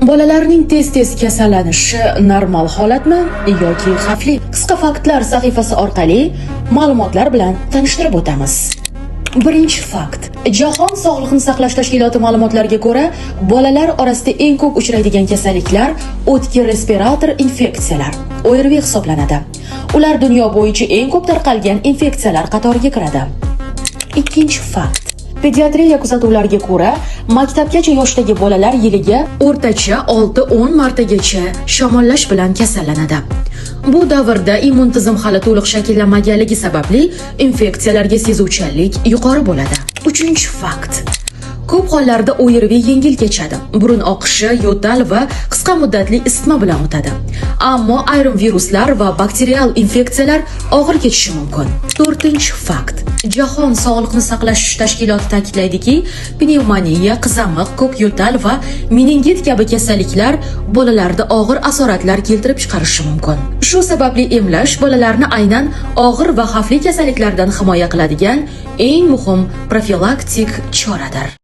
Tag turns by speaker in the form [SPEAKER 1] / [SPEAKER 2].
[SPEAKER 1] Bolalarning tez-tez kasallanishi normal holatmi yoki xavfli? Qisqa faktlar sahifasi orqali ma'lumotlar bilan tanishtirib o'tamiz. Birinchi fakt. Jahon Sog'liqni saqlash tashkiloti ma'lumotlariga ko'ra, bolalar orasida eng ko'p uchraydigan kasalliklar o'tkir respirator infeksiyalar, ORV hisoblanadi. Ular dunyo bo'yicha eng ko'p tarqalgan infeksiyalar qatoriga kiradi. Ikkinchi fakt. Pediatriya kuzatuvlariga ko'ra, maktabgacha yoshdagi bolalar yiliga o'rtacha 6-10 martagacha shamollash bilan kasallanadi. Bu davrda immun tizim hali to'liq shakllanmaganligi sababli infeksiyalarga sezuvchanlik yuqori bo'ladi. Uchinchi fakt. Ko'p hollarda ORV yengil kechadi. Burun oqishi, yo'tal va qisqa muddatli isitma bilan o'tadi. Ammo ayrim viruslar va bakterial infeksiyalar og'ir kechishi mumkin. To'rtinchi fakt. Jahon Sog'liqni saqlash tashkiloti ta'kidlaydiki, pnevmoniya, qizamiq, ko'k yo'tal va meningit kabi kasalliklar bolalarda og'ir asoratlar keltirib chiqarishi mumkin. Shu sababli emlash bolalarni aynan og'ir va xavfli kasalliklardan himoya qiladigan eng muhim profilaktik choradir.